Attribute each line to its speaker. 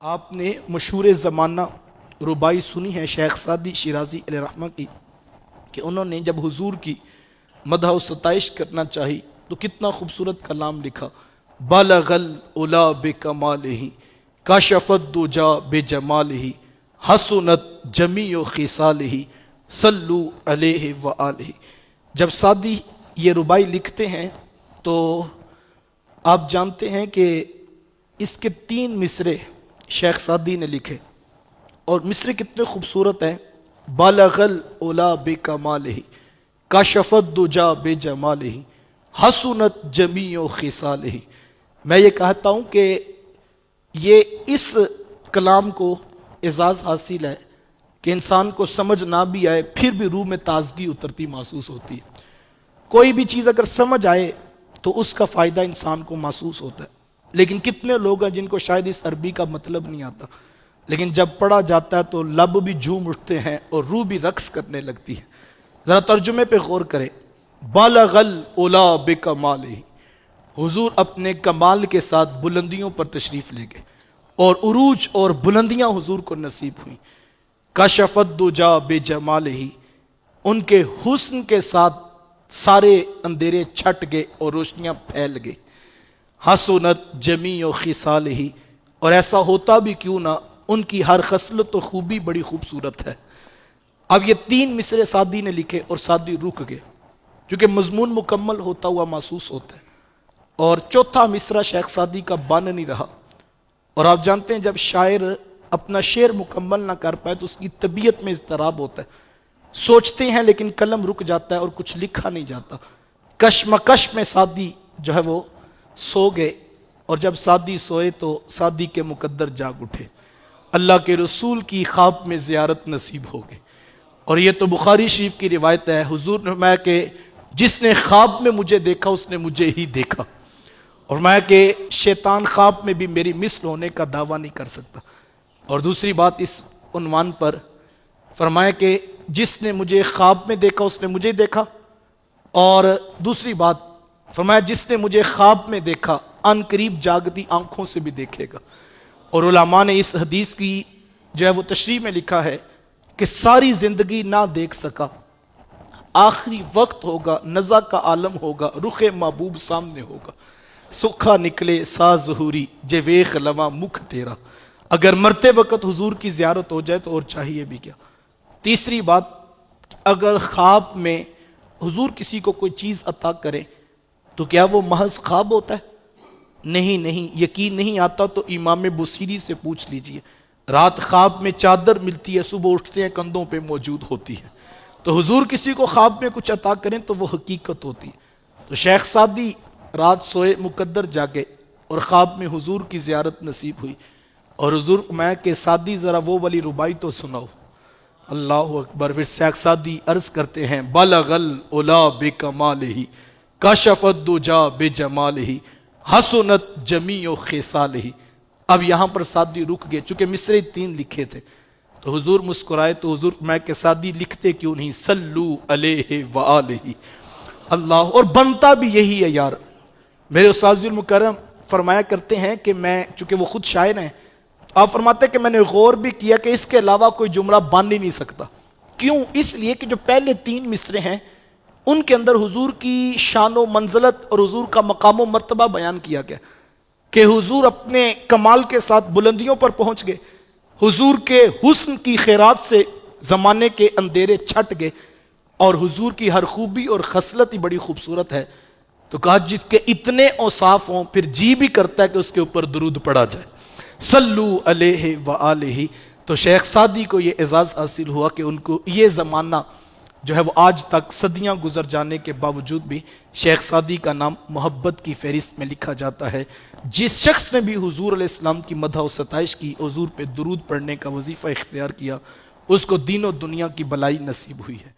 Speaker 1: آپ نے مشہور زمانہ ربائی سنی ہے شیخ سعدی شیرازی علیہ رحمہ کی کہ انہوں نے جب حضور کی مدح و ستائش کرنا چاہی تو کتنا خوبصورت کلام لکھا، بالغ العلا بکمالہ کاشف الدجا بجمالہ حسنت جمیع خصالہ صلو علیہ وآلہ۔ جب سعدی یہ ربائی لکھتے ہیں تو آپ جانتے ہیں کہ اس کے 3 مصرے شیخ سعدی نے لکھے، اور مصرے کتنے خوبصورت ہیں، بالغ العلا بکمالہ کاشف الدجا بجمالہ حسنت جمیع خصالہ۔ میں یہ کہتا ہوں کہ یہ اس کلام کو اعزاز حاصل ہے کہ انسان کو سمجھ نہ بھی آئے پھر بھی روح میں تازگی اترتی محسوس ہوتی ہے۔ کوئی بھی چیز اگر سمجھ آئے تو اس کا فائدہ انسان کو محسوس ہوتا ہے، لیکن کتنے لوگ ہیں جن کو شاید اس عربی کا مطلب نہیں آتا، لیکن جب پڑھا جاتا ہے تو لب بھی جھوم اٹھتے ہیں اور روح بھی رقص کرنے لگتی ہے۔ ذرا ترجمے پہ غور کریں، بالغ العلا بکمالہ، حضور اپنے کمال کے ساتھ بلندیوں پر تشریف لے گئے اور عروج اور بلندیاں حضور کو نصیب ہوئیں۔ کاشف الدجا بجمالہ، ان کے حسن کے ساتھ سارے اندھیرے چھٹ گئے اور روشنیاں پھیل گئی۔ حسنت جمیع خصالہ، اور ایسا ہوتا بھی کیوں نہ، ان کی ہر خصلت و خوبی بڑی خوبصورت ہے۔ اب یہ 3 مصرے سعدی نے لکھے اور سعدی رک گئے کیونکہ مضمون مکمل ہوتا ہوا محسوس ہوتا ہے، اور 4تھا مصرع شیخ سعدی کا بن نہیں رہا۔ اور آپ جانتے ہیں جب شاعر اپنا شعر مکمل نہ کر پائے تو اس کی طبیعت میں اضطراب ہوتا ہے، سوچتے ہیں لیکن قلم رک جاتا ہے اور کچھ لکھا نہیں جاتا۔ کشمکش میں سعدی جو ہے وہ سو گئے، اور جب سعدی سوئے تو سعدی کے مقدر جاگ اٹھے، اللہ کے رسول کی خواب میں زیارت نصیب ہو گئی۔ اور یہ تو بخاری شریف کی روایت ہے، حضور نے فرمایا کہ جس نے خواب میں مجھے دیکھا اس نے مجھے ہی دیکھا، اور فرمایا کہ شیطان خواب میں بھی میری مثل ہونے کا دعویٰ نہیں کر سکتا۔ اور دوسری بات اس عنوان پر فرمایا کہ جس نے مجھے خواب میں دیکھا اس نے مجھے دیکھا، اور دوسری بات فرمایا جس نے مجھے خواب میں دیکھا ان قریب جاگتی آنکھوں سے بھی دیکھے گا۔ اور علماء نے اس حدیث کی جو ہے وہ تشریح میں لکھا ہے کہ ساری زندگی نہ دیکھ سکا، آخری وقت ہوگا، نزا کا عالم ہوگا، رخ محبوب سامنے ہوگا، سکھا نکلے سا ظہوری جے ویخ لواں مکھ تیرا۔ اگر مرتے وقت حضور کی زیارت ہو جائے تو اور چاہیے بھی کیا۔ تیسری بات، اگر خواب میں حضور کسی کو کوئی چیز عطا کرے تو کیا وہ محض خواب ہوتا ہے؟ نہیں، یقین نہیں آتا تو امام بصیری سے پوچھ لیجئے، رات خواب میں چادر ملتی ہے، صبح اٹھتے ہیں کندھوں پہ موجود ہوتی ہے۔ تو حضور کسی کو خواب میں کچھ عطا کریں تو وہ حقیقت ہوتی ہے۔ تو شیخ سعدی رات سوئے، مقدر جاگے، اور خواب میں حضور کی زیارت نصیب ہوئی، اور حضور میں کہ سعدی ذرا وہ والی ربائی تو سناؤ۔ اللہ اکبر۔ پھر شیخ سعدی عرض کرتے ہیں، بالغ العلا بکمالہ کاشف الدجا بجمالہ حسنت جمیع خصالہ۔ اب یہاں پر سعدی رک گئے، چونکہ مصرے 3 لکھے تھے تو حضور مسکرائے، تو حضور میں کہ سعدی لکھتے کیوں نہیں، صلو علیہ وآلہ۔ اللہ، اور بنتا بھی یہی ہے یار۔ میرے استاذ المکرم فرمایا کرتے ہیں کہ میں، چونکہ وہ خود شاعر ہیں، آپ فرماتے ہیں کہ میں نے غور بھی کیا کہ اس کے علاوہ کوئی جملہ بن ہی نہیں سکتا۔ کیوں؟ اس لیے کہ جو پہلے 3 مصرے ہیں ان کے اندر حضور کی شان و منزلت اور حضور کا مقام و مرتبہ بیان کیا گیا کہ حضور اپنے کمال کے ساتھ بلندیوں پر پہنچ گئے، حضور کے حسن کی خیرات سے زمانے کے اندھیرے چھٹ گئے، اور حضور کی ہر خوبی اور خصلت ہی بڑی خوبصورت ہے۔ تو کہا جس کے اتنے اوصاف ہوں پھر جی بھی کرتا ہے کہ اس کے اوپر درود پڑھا جائے، صلو علیہ وآلہ۔ تو شیخ سعدی کو یہ اعزاز حاصل ہوا کہ ان کو یہ زمانہ جو ہے وہ آج تک صدیاں گزر جانے کے باوجود بھی شیخ سعدی کا نام محبت کی فہرست میں لکھا جاتا ہے۔ جس شخص نے بھی حضور علیہ السلام کی مدح و ستائش کی، حضور پہ درود پڑھنے کا وظیفہ اختیار کیا، اس کو دین و دنیا کی بلائی نصیب ہوئی ہے۔